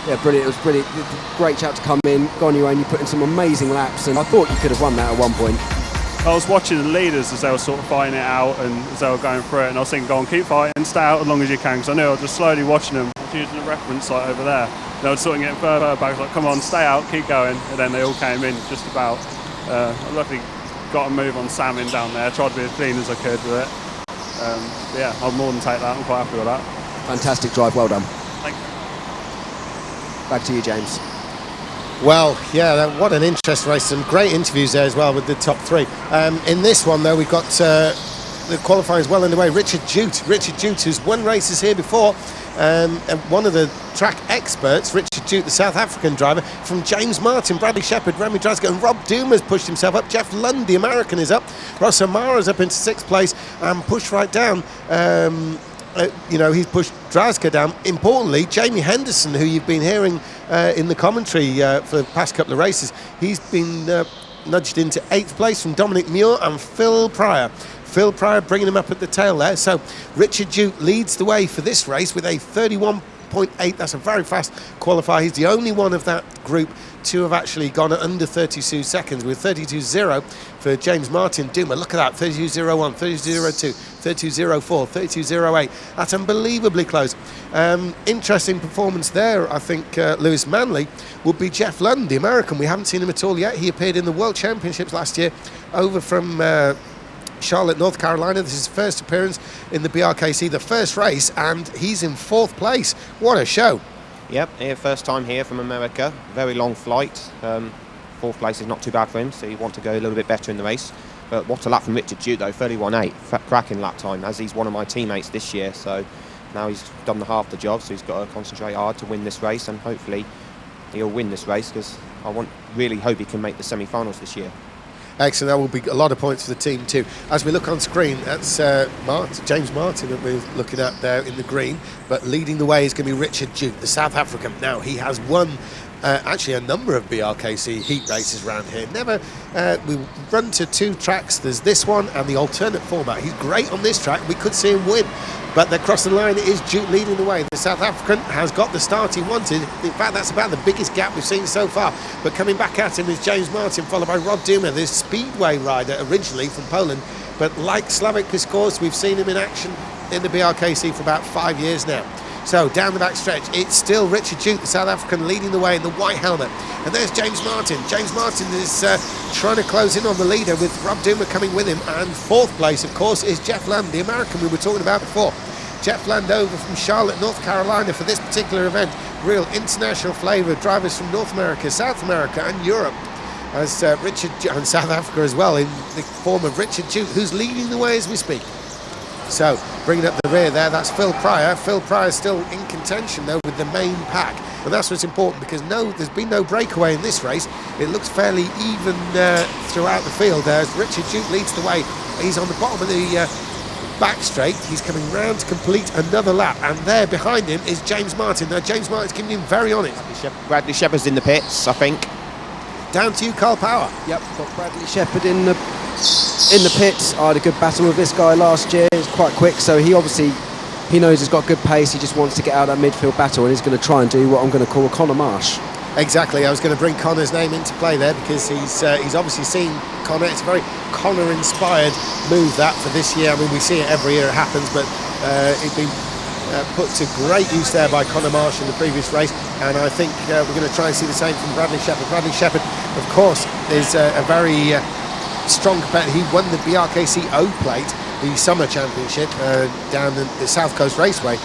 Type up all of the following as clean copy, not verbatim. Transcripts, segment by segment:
Yeah, brilliant. It was brilliant. Great chap to come in, go on your own. You put in some amazing laps, and I thought you could have won that at one point. I was watching the leaders as they were sort of fighting it out and as they were going through it, and I was thinking, go on, keep fighting, stay out as long as you can, because I knew I was just slowly watching them. I was using the reference sight over there. And I was sort of getting further back. I was like, come on, stay out, keep going. And then they all came in just about. I luckily got a move on Sam in down there, tried to be as clean as I could with it. Yeah, I'll more than take that. I'm quite happy with that. Fantastic drive, well done. Thank you. Back to you, James. Well, yeah, what an interesting race. Some great interviews there as well with the top three. In this one, though, we've got the qualifying is well underway. Richard Jute, who's won races here before, and one of the track experts, Richard Jute, the South African driver, from James Martin, Bradley Shepherd, Remy Drasco, and Rob Duma's pushed himself up. Jeff Lund, the American, is up. Ross O'Mara's up into 6th place and pushed right down. He's pushed Drasco down. Importantly, Jamie Henderson, who you've been hearing in the commentary for the past couple of races, he's been nudged into 8th place from Dominic Muir and Phil Pryor. Phil Pryor bringing him up at the tail there. So Richard Jute leads the way for this race with a 31.8. That's a very fast qualifier. He's the only one of that group to have actually gone under 32 seconds, with 32.0 for James Martin. Duma, look at that, 32.01, 32.02, 32.04, 32.08. That's unbelievably close. Interesting performance there, I think, Lewis Manley, would be Jeff Lund, the American. We haven't seen him at all yet. He appeared in the World Championships last year over from Charlotte, North Carolina. This is his first appearance in the BRKC, the first race, and he's in 4th place. What a show. Yep, here, first time here from America. Very long flight. 4th place is not too bad for him, so you want to go a little bit better in the race. But what a lap from Richard Jute, though, 31.8. Cracking lap time, as he's one of my teammates this year. So now he's done half the job, so he's got to concentrate hard to win this race, and hopefully he'll win this race, because I really hope he can make the semi-finals this year. Excellent, that will be a lot of points for the team too. As we look on screen, that's James Martin that we're looking at there in the green, but leading the way is going to be Richard Jute, the South African. Now, he has won actually a number of BRKC heat races around here. We run to 2 tracks. There's this one and the alternate format. He's great on this track. We could see him win, but they're crossing the line. It is Jute leading the way. The South African has got the start he wanted. In fact, that's about the biggest gap we've seen so far. But coming back at him is James Martin, followed by Rod Duma, the speedway rider originally from Poland. But like Slavik Piskorz, we've seen him in action in the BRKC for about 5 years now. So down the back stretch, it's still Richard Jute, the South African, leading the way in the white helmet. And there's James Martin. James Martin is trying to close in on the leader, with Rob Duma coming with him. And 4th place, of course, is Jeff Lund, the American we were talking about before. Jeff Lund over from Charlotte, North Carolina for this particular event. Real international flavour, drivers from North America, South America and Europe. As Richard, and South Africa as well, in the form of Richard Jute, who's leading the way as we speak. So, bringing up the rear there, that's Phil Pryor. Phil Pryor still in contention, though, with the main pack. But that's what's important, because there's been no breakaway in this race. It looks fairly even throughout the field. As Richard Jute leads the way, he's on the bottom of the back straight. He's coming round to complete another lap. And there behind him is James Martin. Now, James Martin's giving him very on it. Bradley Shepherd's in the pits, I think. Down to you, Carl Power. Yep, got Bradley Shepherd in the pits. I had a good battle with this guy last year. It's quite quick, so he knows he's got good pace. He just wants to get out of that midfield battle, and he's going to try and do what I'm going to call a Connor Marsh. Exactly. I was going to bring Connor's name into play there, because he's obviously seen Connor. It's a very Connor-inspired move that for this year. I mean, we see it every year it happens, but it's been put to great use there by Connor Marsh in the previous race, and I think we're going to try and see the same from Bradley Shepherd. Bradley Shepherd, of course, is a very strong competitor. He won the BRKC O Plate, the summer championship down the South Coast Raceway,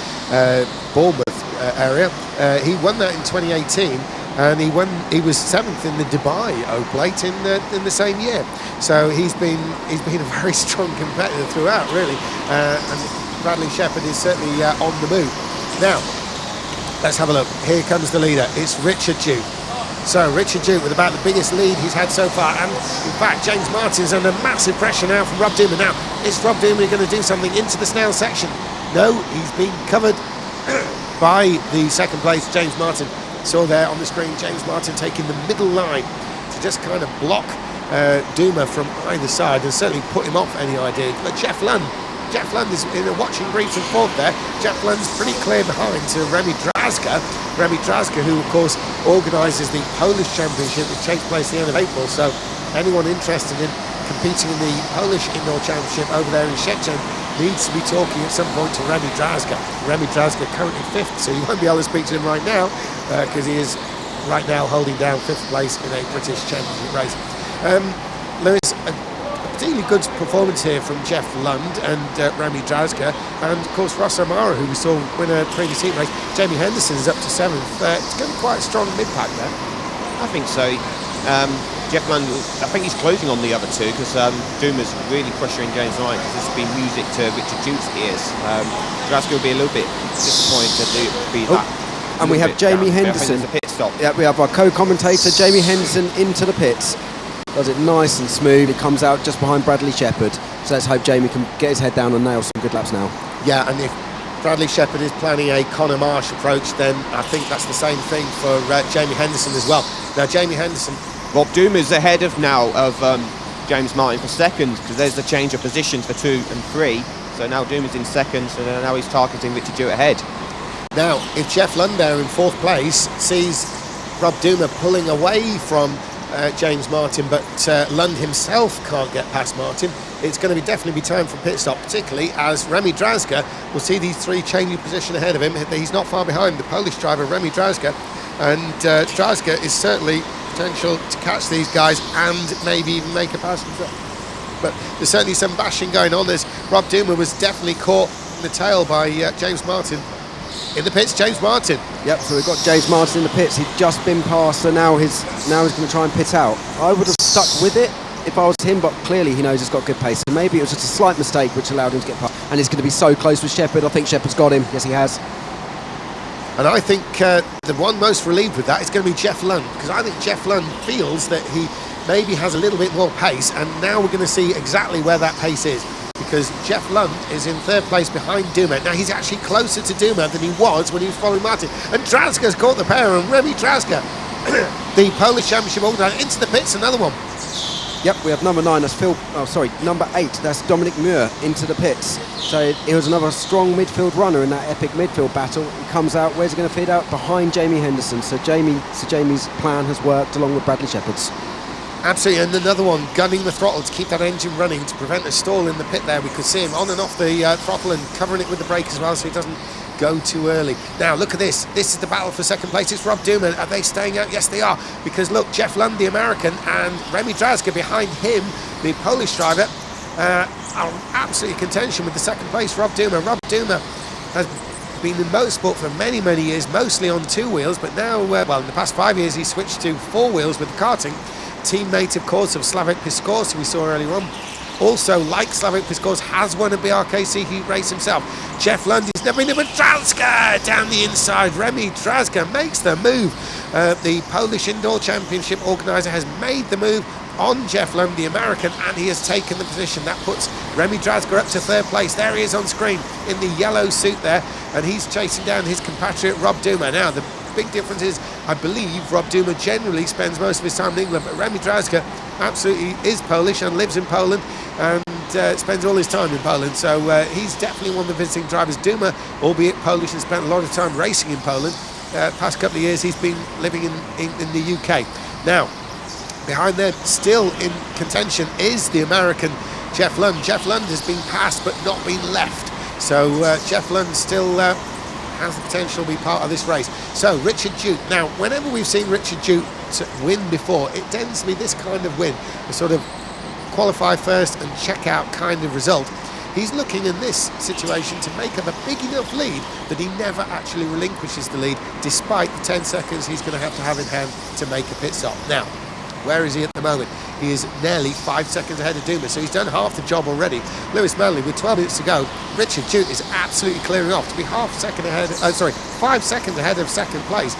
Bournemouth area. He won that in 2018, and he was 7th in the Dubai O Plate in the same year. So he's been a very strong competitor throughout, really. And Bradley Shepherd is certainly on the move. Now, let's have a look. Here comes the leader. It's Richard Jute. So Richard Jute with about the biggest lead he's had so far, and in fact James Martin's under massive pressure now from Rob Duma. Now, is Rob Duma going to do something into the snail section? No, he's been covered by the 2nd place James Martin. Saw there on the screen James Martin taking the middle line to just kind of block Duma from either side and certainly put him off any idea. But Jeff Lund is in a watching brief from 4th there. Jeff Lund's pretty clear behind to Remy Drasco, Remy Drazga, who of course organises the Polish Championship, which takes place at the end of April. So anyone interested in competing in the Polish Indoor Championship over there in Szczecin needs to be talking at some point to Remy Drazga. Remy Drazga currently 5th, so you won't be able to speak to him right now because he is right now holding down 5th place in a British Championship race. Lewis, a particularly good performance here from Jeff Lund and Remy Drazga, and of course Ross O'Mara, who we saw win a previous heat race. Jamie Henderson is up to 7th. It's going to be quite a strong mid-pack there. I think so. Jeff Lund, I think he's closing on the other two because Duma's really pressuring James Knight because this has been music to Richard Jute's ears. Drazga will be a little bit disappointed to be that. And we have Jamie Henderson. There's a pit stop. Yeah, we have our co-commentator Jamie Henderson into the pits. Does it nice and smooth. It comes out just behind Bradley Shepherd. So let's hope Jamie can get his head down and nail some good laps now. Yeah, and if Bradley Shepherd is planning a Conor Marsh approach, then I think that's the same thing for Jamie Henderson as well. Now, Jamie Henderson... Rob Duma's ahead of James Martin for second because there's the change of positions for 2 and 3. So now Duma's in second, so now he's targeting Richard Jute ahead. Now, if Jeff Lund there in 4th place sees Rob Duma pulling away from James Martin, but Lund himself can't get past Martin, it's going to definitely be time for pit stop, particularly as Remy Drazga will see these 3 changing position ahead of him. He's not far behind the Polish driver Remy Drazga, and Drazga is certainly potential to catch these guys and maybe even make a pass himself. But there's certainly some bashing going on as Rob Duma was definitely caught in the tail by James Martin. In the pits, James Martin. Yep, so we've got James Martin in the pits. He'd just been passed, so now he's going to try and pit out. I would have stuck with it if I was him, but clearly he knows he's got good pace. So maybe it was just a slight mistake which allowed him to get past. And he's going to be so close with Shepherd. I think Shepherd's got him. Yes, he has. And I think the one most relieved with that is going to be Jeff Lund, because I think Jeff Lund feels that he maybe has a little bit more pace, and now we're going to see exactly where that pace is, because Jeff Lund is in 3rd place behind Duma. Now he's actually closer to Duma than he was when he was following Martin, and Drazga's caught the pair, and Remy Drazga, the Polish Championship organiser, into the pits, another one. Yep, we have number 9, that's number 8, that's Dominic Muir into the pits. So it was another strong midfield runner in that epic midfield battle. He comes out, where's he going to feed out? Behind Jamie Henderson. So Jamie's plan has worked along with Bradley Shepherd's. Absolutely, and another one gunning the throttle to keep that engine running to prevent a stall in the pit there. We could see him on and off the throttle and covering it with the brake as well so he doesn't go too early. Now look at this. This is the battle for second place. It's Rob Duma. Are they staying out? Yes, they are. Because look, Jeff Lund, the American, and Remy Drazga behind him, the Polish driver, are absolutely in contention with the second place. Rob Duma. Rob Duma has been in motorsport for many, many years, mostly on 2 wheels, but now, well, in the past 5 years, he switched to 4 wheels with karting. Teammate, of course, of Slavek Piskors, who we saw earlier on. Also, like Slavek Piskors, has won a BRKC heat race himself. Jeff Lund is never in, but Drazga down the inside. Remy Drazga makes the move. The Polish Indoor Championship organiser has made the move on Jeff Lund, the American, and he has taken the position. That puts Remy Drazga up to 3rd place. There he is on screen in the yellow suit there, and he's chasing down his compatriot Rob Duma. Now, the big difference is, I believe Rob Duma generally spends most of his time in England, but Remy Drazga absolutely is Polish and lives in Poland and spends all his time in Poland, so he's definitely one of the visiting drivers. Duma, albeit Polish, and spent a lot of time racing in Poland. Past couple of years he's been living in the UK. Now, behind them, still in contention, is the American Jeff Lund. Jeff Lund has been passed but not been left, so Jeff Lund still has the potential to be part of this race. So Richard Jute. Now, whenever we've seen Richard Jute win before, it tends to be this kind of win, a sort of qualify first and check out kind of result. He's looking in this situation to make up a big enough lead that he never actually relinquishes the lead, despite the 10 seconds he's going to have in hand to make a pit stop. Now, where is he at the moment? He is nearly 5 seconds ahead of Duma, so he's done half the job already. Lewis Manley, with 12 minutes to go, Richard Jute is absolutely clearing off to be 5 seconds ahead of second place.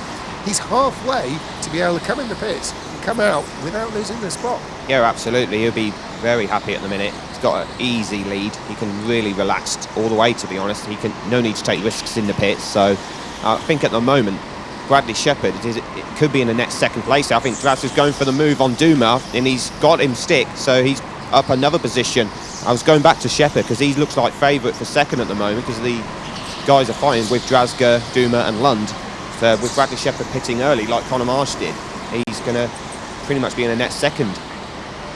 He's halfway to be able to come in the pits and come out without losing the spot. Yeah, absolutely. He'll be very happy at the minute. He's got an easy lead. He can really relax all the way, to be honest. He can no need to take risks in the pits. So I think at the moment, Bradley Shepherd, it could be in the next second place. I think Drazga's going for the move on Duma, and he's got him stick, so he's up another position. I was going back to Shepherd because he looks like favourite for second at the moment because the guys are fighting with Drazga, Duma and Lund with Bradley Shepherd pitting early, like Conor Marsh did, he's going to pretty much be in a net second.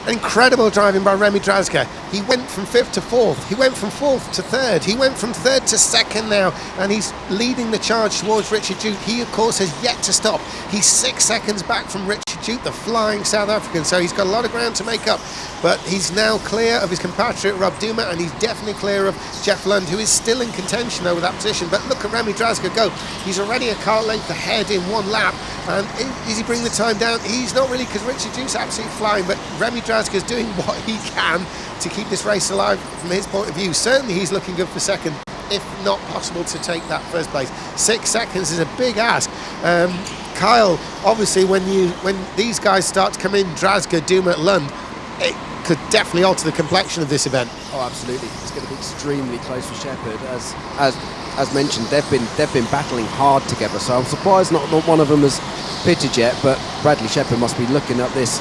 Incredible driving by Remy Drazga. He went from 5th to 4th. He went from 4th to 3rd. He went from 3rd to 2nd now, and he's leading the charge towards Richard Jute. He, of course, has yet to stop. He's 6 seconds back from Richard Jute, the flying South African, so he's got a lot of ground to make up. But he's now clear of his compatriot Rob Duma, and he's definitely clear of Jeff Lund, who is still in contention over that position. But look at Remy Drazga go. He's already a car length ahead in 1 lap. And is he bringing the time down? He's not really, because Richard Jute's absolutely flying, but Remy Drazga's doing what he can to keep this race alive from his point of view. Certainly he's looking good for second, if not possible to take that first place. 6 seconds is a big ask. Kyle, obviously when these guys start to come in, Drazga, Duma, Lund, it could definitely alter the complexion of this event. Oh, absolutely. It's going to be extremely close for Shepherd. As mentioned, they've been battling hard together, so I'm surprised not one of them has pitted yet, but Bradley Shepherd must be looking at this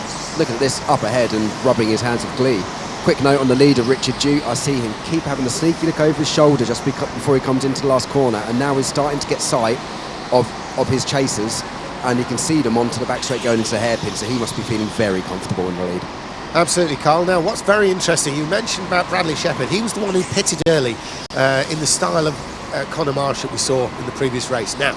up ahead and rubbing his hands with glee. Quick note on the leader, Richard Jute. I see him keep having a sneaky look over his shoulder just before he comes into the last corner, and now he's starting to get sight of his chasers, and he can see them onto the back straight going into the hairpin, so he must be feeling very comfortable in the lead. Absolutely, Carl. Now, what's very interesting, you mentioned about Bradley Shepherd. He was the one who pitted early in the style of Conor Marsh that we saw in the previous race. Now,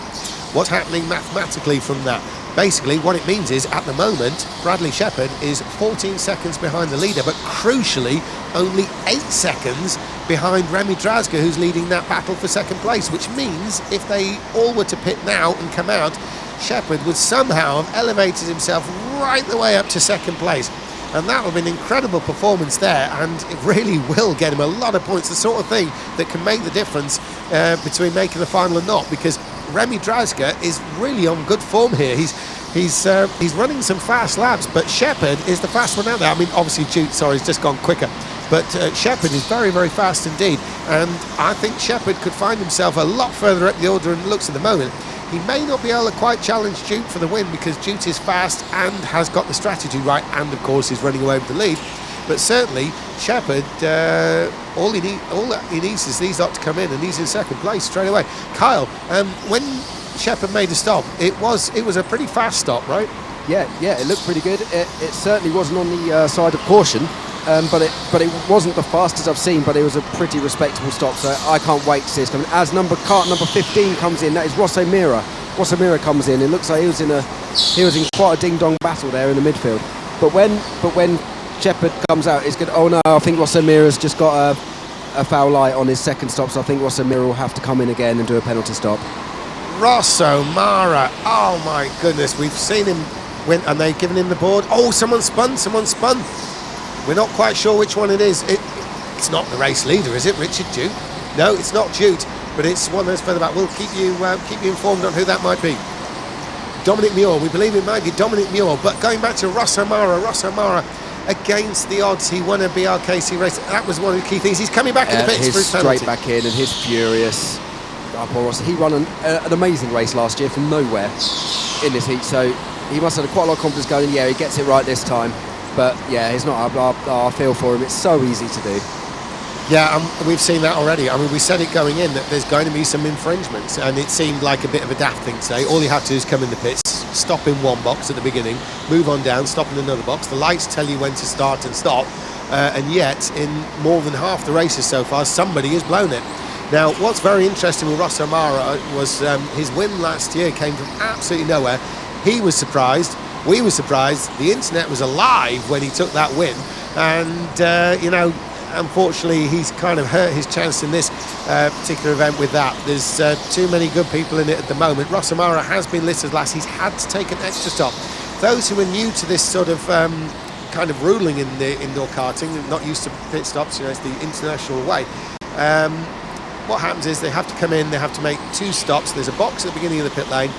what's happening mathematically from that? Basically, what it means is, at the moment, Bradley Shepherd is 14 seconds behind the leader, but crucially, only 8 seconds behind Remy Drazga, who's leading that battle for second place, which means if they all were to pit now and come out, Shepherd would somehow have elevated himself right the way up to second place. And that will be an incredible performance there, and it really will get him a lot of points, the sort of thing that can make the difference between making the final and not, because Remy Drazga is really on good form here. He's running some fast laps, but Shepherd is the fast one out there. I mean, obviously Jute, sorry, has just gone quicker, but Shepherd is very, very fast indeed, and I think Shepherd could find himself a lot further up the order than it looks at the moment. He may not be able to quite challenge Jute for the win, because Jute is fast and has got the strategy right, and of course is running away with the lead. But certainly Shepherd, all he needs is these lot to come in, and he's in second place straight away. Kyle, when Shepherd made a stop, it was a pretty fast stop, right? Yeah, it looked pretty good. It certainly wasn't on the side of caution, but it wasn't the fastest I've seen, but it was a pretty respectable stop, so I can't wait to see this coming. As cart number 15 comes in, that is Ross O'Meara. Ross O'Meara comes in. It looks like he was in quite a ding-dong battle there in the midfield. But when Shepherd comes out, it's good. Oh no, I think Ross O'Meara's just got a foul light on his second stop, so I think Ross O'Meara will have to come in again and do a penalty stop. Ross O'Meara, oh my goodness, we've seen him win, and they've given him the board. Oh, someone spun. We're not quite sure which one it is. It's not the race leader, is it, Richard Jute? No, it's not Jute, but it's one that's further back. We'll keep you informed on who that might be. Dominic Muir, we believe it might be Dominic Muir, but going back to Ross O'Meara, against the odds, he won a BRKC race. That was one of the key things. He's coming back in the pits for his penalty. Straight back in, and he's furious. Oh, poor Ross. He won an amazing race last year from nowhere in this heat, so he must have quite a lot of confidence going, yeah, he gets it right this time. But yeah, he's not. I feel for him. It's so easy to do. Yeah, we've seen that already. I mean, we said it going in that there's going to be some infringements, and it seemed like a bit of a daft thing today. All you have to do is come in the pits, stop in one box at the beginning, move on down, stop in another box. The lights tell you when to start and stop, and yet in more than half the races so far, somebody has blown it. Now, what's very interesting with Ross O'Meara was his win last year came from absolutely nowhere. He was surprised. We were surprised. The internet was alive when he took that win, and unfortunately he's kind of hurt his chance in this particular event with that. There's too many good people in it at the moment. Ross O'Meara has been listed last. He's had to take an extra stop. Those who are new to this sort of kind of ruling in the indoor karting, not used to pit stops, it's the international way. What happens is they have to come in, they have to make 2 stops. There's a box at the beginning of the pit lane.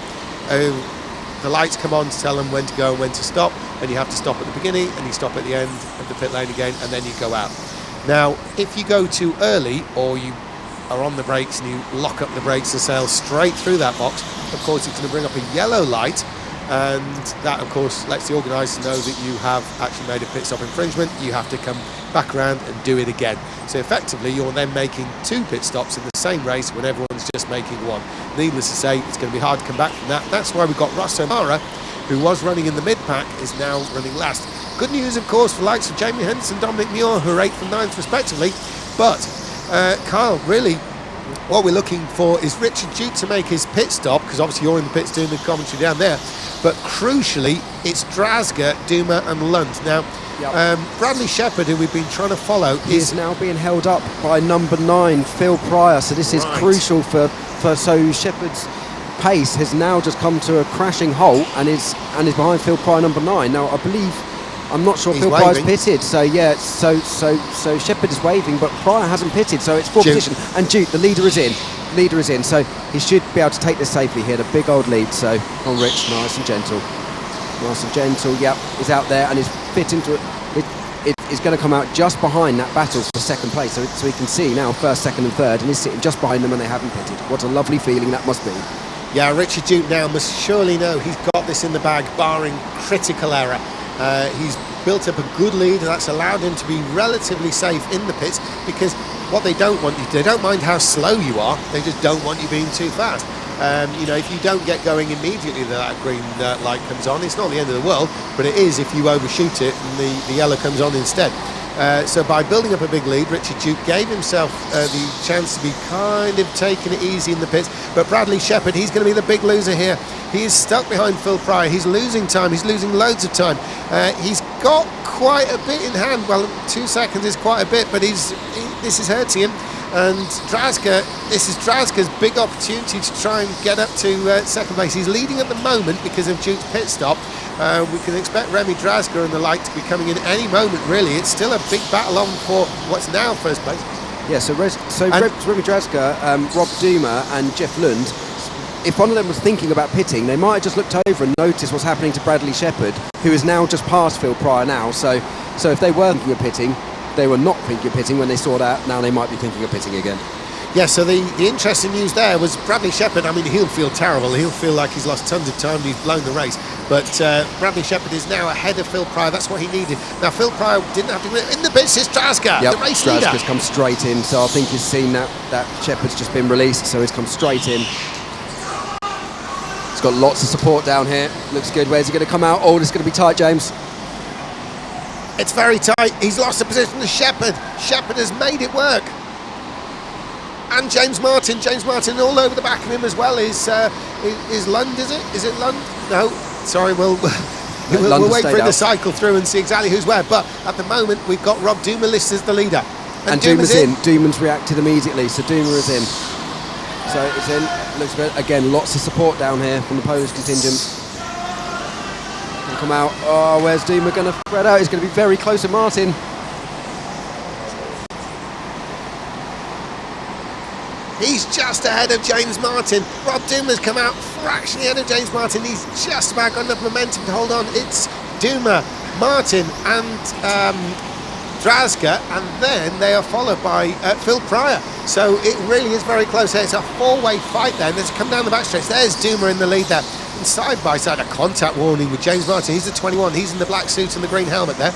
The lights come on to tell them when to go and when to stop, and you have to stop at the beginning and you stop at the end of the pit lane again, and then you go out. Now, if you go too early, or you are on the brakes and you lock up the brakes and sail straight through that box, of course it's going to bring up a yellow light, and that of course lets the organiser know that you have actually made a pit stop infringement. You have to come back around and do it again. So effectively you're then making 2 pit stops in the same race when everyone's just making 1. Needless to say, it's going to be hard to come back from that. That's why we've got Ross O'Mara, who was running in the mid-pack, is now running last. Good news, of course, for the likes of Jamie Henderson, Dominic Muir, who are 8th and 9th respectively. But, Kyle, really, what we're looking for is Richard Duke to make his pit stop, because obviously you're in the pits doing the commentary down there. But crucially, it's Drasga, Duma and Lund. Now, Bradley Shepherd, who we've been trying to follow, is now being held up by number 9, Phil Pryor. So this is crucial for so Shepherd's pace has now just come to a crashing halt and is behind Phil Pryor, number 9. Now, I'm not sure Phil Pryor's pitted, so yeah, so Shepherd is waving, but Pryor hasn't pitted, so it's 4th position. And Duke, the leader is in, so he should be able to take this safely here. The big old lead, so on Rich, nice and gentle, yep, he's out there and he's fit into it. It's going to come out just behind that battle for 2nd place, so we can see now 1st, 2nd and 3rd, and he's sitting just behind them and they haven't pitted. What a lovely feeling that must be. Yeah, Richard Duke now must surely know he's got this in the bag, barring critical error. He's built up a good lead, and that's allowed him to be relatively safe in the pits, because what they don't want you to, they don't mind how slow you are, they just don't want you being too fast. You know, if you don't get going immediately that green light comes on, it's not the end of the world, but it is if you overshoot it and the yellow comes on instead. So by building up a big lead, Richard Duke gave himself the chance to be kind of taking it easy in the pits. But Bradley Shepherd, he's going to be the big loser here. He is stuck behind Phil Pryor. He's losing time. He's losing loads of time. He's got quite a bit in hand. Well, 2 seconds is quite a bit, but this is hurting him. And Drasga, this is Drasga's big opportunity to try and get up to 2nd place. He's leading at the moment because of Duke's pit stop. We can expect Remy Drasga and the like to be coming in any moment, really. It's still a big battle on for what's now 1st place. Yeah, so Remy Drasga, Rob Duma and Jeff Lund, if one of them was thinking about pitting, they might have just looked over and noticed what's happening to Bradley Shepherd, who is now just past Phil Pryor now. So if they were thinking of pitting, they were not thinking of pitting when they saw that. Now they might be thinking of pitting again. Yeah, so the interesting news there was Bradley Shepherd. I mean, he'll feel terrible. He'll feel like he's lost tons of time and he's blown the race. But Bradley Shepherd is now ahead of Phil Pryor. That's what he needed. Now, Phil Pryor didn't have to win. In the pits is Drasga, the race leader. Drasga's come straight in, so I think he's seen that Shepherd's just been released, so he's come straight in. He's got lots of support down here. Looks good. Where's he going to come out? Oh, it's going to be tight, James. It's very tight. He's lost the position to Shepherd. Shepherd has made it work. And James Martin all over the back of him as well is Lund, is it? Is it Lund? No, sorry, we'll wait for him to cycle through and see exactly who's where. But at the moment, we've got Rob Duma listed as the leader. And Duma's in. Duma's reacted immediately, so Duma is in. So it's in. Looks good. Again, lots of support down here from the Polish contingent. Come out. Oh, where's Duma going to spread out? He's going to be very close to Martin. He's just ahead of James Martin. Rob Duma's come out fractionally ahead of James Martin. He's just about got enough momentum to hold on. It's Duma, Martin and Drasga, and then they are followed by Phil Pryor. So it really is very close here. It's a 4-way fight there. And there's come down the backstretch. There's Duma in the lead there. And side by side, a contact warning with James Martin. He's the 21. He's in the black suit and the green helmet there.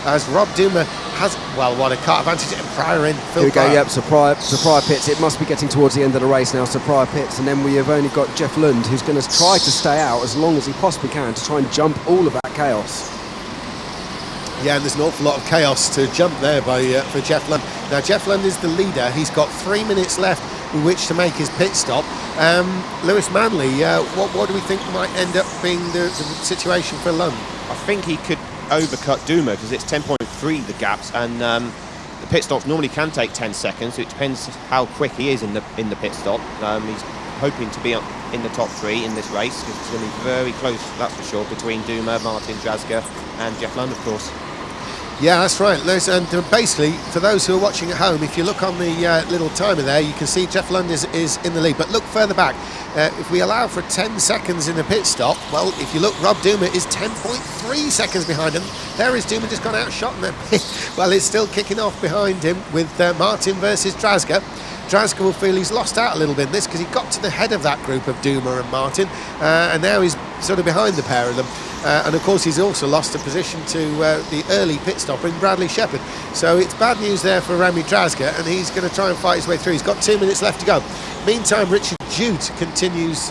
As Rob Duma has, well, what a kart advantage, and Pryor in. Phil Here we go, Pryor. yep, so Pryor pits. It must be getting towards the end of the race now, so Pryor pits, and then we have only got Jeff Lund, who's going to try to stay out as long as he possibly can to try and jump all of that chaos. Yeah, and there's an awful lot of chaos to jump there for Jeff Lund. Now, Jeff Lund is the leader. He's got 3 minutes left in which to make his pit stop. Lewis Manley, what do we think might end up being the situation for Lund? I think he could overcut Duma because it's 10.3 the gaps, and the pit stops normally can take 10 seconds, so it depends how quick he is in the pit stop. He's hoping to be up in the top 3 in this race because it's going to be very close, that's for sure, between Duma, Martin, Drasga and Jeff Lund, of course. Yeah, that's right. And basically, for those who are watching at home, if you look on the little timer there, you can see Jeff Lund is in the lead. But look further back. If we allow for 10 seconds in a pit stop, well, if you look, Rob Duma is 10.3 seconds behind him. There is Duma just gone outshot in that. Well, it's still kicking off behind him with Martin versus Drasga. Drasga will feel he's lost out a little bit in this because he got to the head of that group of Duma and Martin, and now he's sort of behind the pair of them. And of course he's also lost a position to the early pit stopper in Bradley Shepherd. So it's bad news there for Remy Drazga, and he's going to try and fight his way through. He's got 2 minutes left to go. Meantime, Richard Jute continues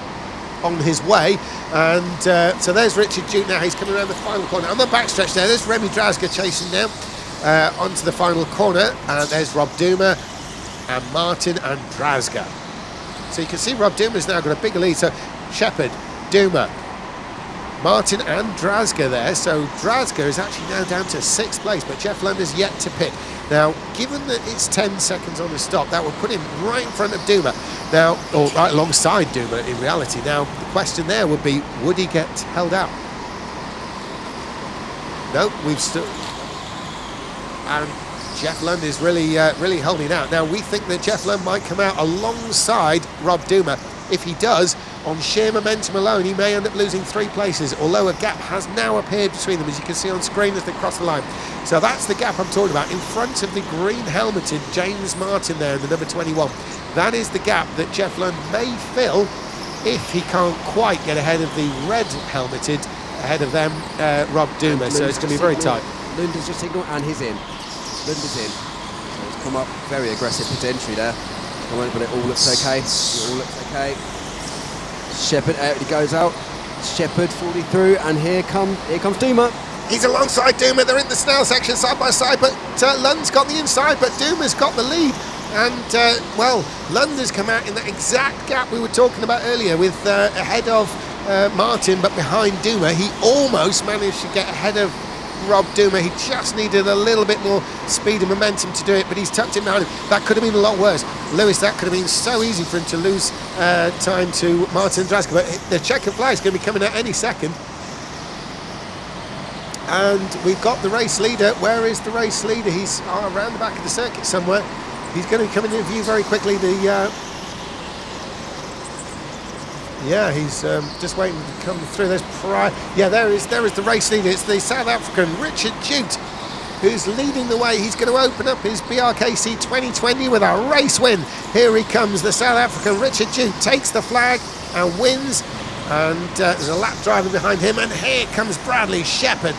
on his way, and so there's Richard Jute now. He's coming around the final corner. On the backstretch there, there's Remy Drazga chasing down onto the final corner, and there's Rob Duma and Martin and Drazga. So you can see Rob Duma's now got a bigger lead. So Shepherd, Duma, Martin and Drazga there. So Drazga is actually now down to 6th place, but Jeff Lund is yet to pit. Now, given that it's 10 seconds on the stop, that will put him right in front of Duma. Now, or right alongside Duma in reality. Now, the question there would be, would he get held out? No, we've still... And Jeff Lund is really holding out. Now, we think that Jeff Lund might come out alongside Rob Duma. If he does, on sheer momentum alone, he may end up losing 3 places, although a gap has now appeared between them, as you can see on screen as they cross the line. So that's the gap I'm talking about, in front of the green helmeted James Martin there in the number 21. That is the gap that Jeff Lund may fill if he can't quite get ahead of the red helmeted, ahead of them, Rob Duma. So it's going to be very tight. Lund has just signalled, and he's in. Lund is in. So he's come up very aggressive pit entry there. But it all looks okay. It all looks okay. Shepherd out he goes out. Shepherd falling through, and here comes Duma. He's alongside Duma. They're in the snail section side by side, but Lund's got the inside, but Duma's got the lead. And well, Lund has come out in that exact gap we were talking about earlier, with ahead of Martin, but behind Duma. He almost managed to get ahead of Rob Duma. He just needed a little bit more speed and momentum to do it, but he's tucked him behind him. That could have been a lot worse. Lewis, that could have been so easy for him to lose time to Martin Drazga, but the checkered flag is going to be coming out any second. And we've got the race leader. Where is the race leader? He's around the back of the circuit somewhere. He's going to be coming into view very quickly. Yeah, he's just waiting to come through. There is the race leader. It's the South African Richard Jute, who's leading the way. He's going to open up his BRKC 2020 with a race win. Here he comes, the South African Richard Jute takes the flag and wins. And there's a lap driver behind him. And here comes Bradley Shepherd.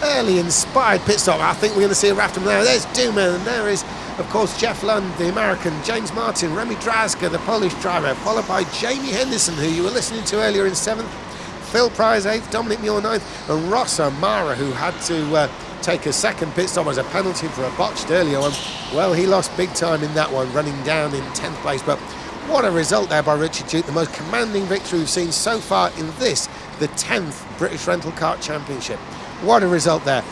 Early inspired pit stop. I think we're going to see a raft from there. There's Duma, and there is, of course, Jeff Lund, the American, James Martin, Remy Drazga, the Polish driver, followed by Jamie Henderson, who you were listening to earlier, in 7th, Phil Price 8th, Dominic Muir 9th, and Ross O'Mara, who had to take a second pit stop as a penalty for a botched earlier one. Well, he lost big time in that one, running down in 10th place, but what a result there by Richard Jute, the most commanding victory we've seen so far in this, the 10th British Rental Kart Championship. What a result there.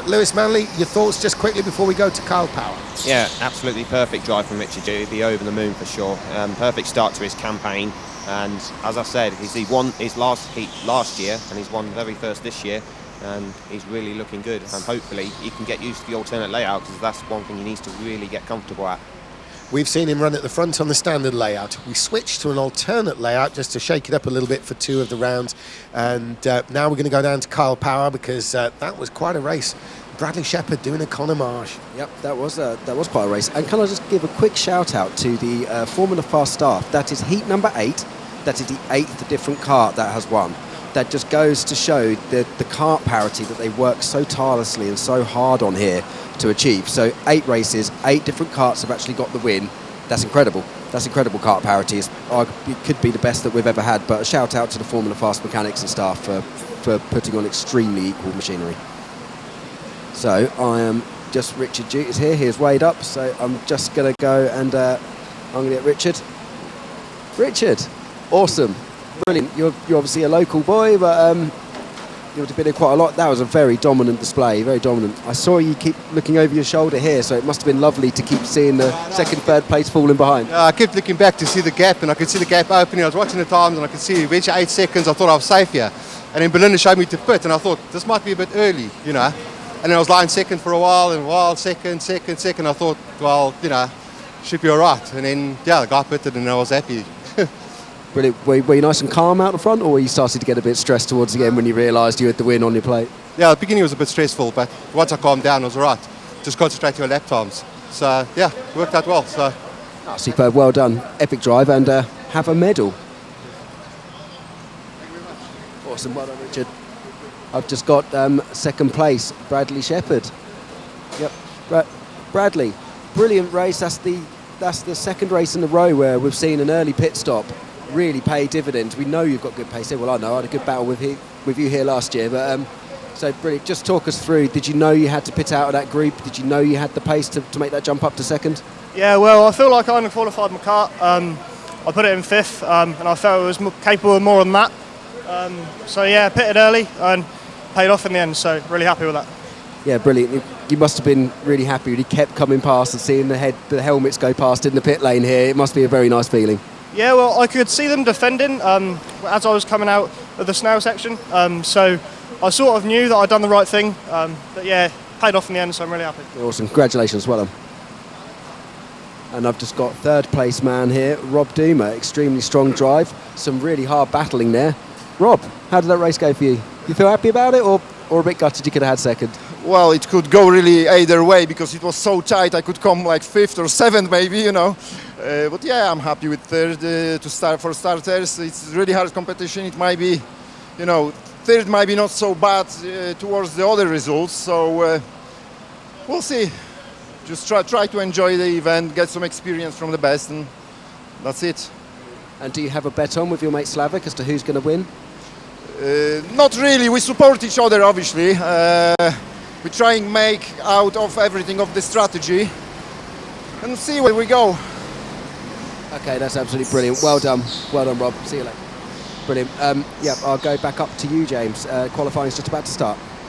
Lewis Manley, your thoughts just quickly before we go to Kyle Power? Yeah, absolutely perfect drive from Richard Jute. He'd be over the moon for sure. Perfect start to his campaign, and as I said, he won his last heat last year, and he's won very first this year, and he's really looking good, and hopefully he can get used to the alternate layout, because that's one thing he needs to really get comfortable at. We've seen him run at the front on the standard layout. We switched to an alternate layout just to shake it up a little bit for 2 of the rounds. And now we're going to go down to Kyle Power, because that was quite a race. Bradley Shepherd doing a Conor Marsh. Yep, that was quite a race. And can I just give a quick shout out to the Formula Fast staff? That is heat number 8. That is the 8th different kart that has won. That just goes to show the kart parity that they work so tirelessly and so hard on here to achieve. So 8 races, 8 different karts have actually got the win. That's incredible. That's incredible kart parity. It could be the best that we've ever had, but a shout out to the Formula Fast mechanics and staff for putting on extremely equal machinery. So I am just, Richard Jute is here, he's weighed up, so I'm just going to go and I'm going to get Richard. Richard, awesome. Brilliant. You're obviously a local boy, but you've been here quite a lot. That was a very dominant display, very dominant. I saw you keep looking over your shoulder here, so it must have been lovely to keep seeing the second, third place falling behind. I kept looking back to see the gap, and I could see the gap opening. I was watching the times, and I could see eventually 8 seconds. I thought I was safe here. And then Belinda showed me to pit, and I thought, this might be a bit early, you know. And then I was lying second for a while, second. I thought, well, you know, should be all right. And then, yeah, the guy pitted, and I was happy. Brilliant. Were you nice and calm out the front, or were you starting to get a bit stressed towards the end when you realised you had the win on your plate? Yeah, the beginning was a bit stressful, but once I calmed down, it was all right. Just concentrating on lap times. So, yeah, worked out well. So, superb, well done. Epic drive, and have a medal. Awesome, well done, Richard. I've just got second place, Bradley Shepherd. Yep, Bradley, brilliant race. That's the second race in a row where we've seen an early pit stop really pay dividends. We know you've got good pace. Well, I know I had a good battle with you here last year, but so brilliant. Just talk us through. Did you know you had to pit out of that group? Did you know you had the pace to make that jump up to second? Yeah, well, I feel like I underqualified my kart. I put it in fifth, and I felt it was capable of more than that. So yeah, pitted early and paid off in the end. So really happy with that. Yeah, brilliant. You must have been really happy when he kept coming past and seeing the helmets go past in the pit lane here. It must be a very nice feeling. Yeah, well, I could see them defending as I was coming out of the snail section. So I sort of knew that I'd done the right thing. But yeah, paid off in the end, so I'm really happy. Awesome. Congratulations. Well done. And I've just got third place man here, Rob Duma. Extremely strong drive. Some really hard battling there. Rob, how did that race go for you? You feel happy about it or a bit gutted you could have had second? Well, it could go really either way because it was so tight. I could come like fifth or seventh, maybe, you know. But yeah, I'm happy with third to start for starters. It's really hard competition. It might be, you know, third might be not so bad towards the other results. So we'll see. Just try to enjoy the event, get some experience from the best, and that's it. And do you have a bet on with your mate Slavik as to who's going to win? Not really. We support each other, obviously. We try and make out of everything of the strategy and see where we go. Okay, that's absolutely brilliant. Well done, Rob. See you later. Brilliant. Yeah, I'll go back up to you, James. Qualifying is just about to start.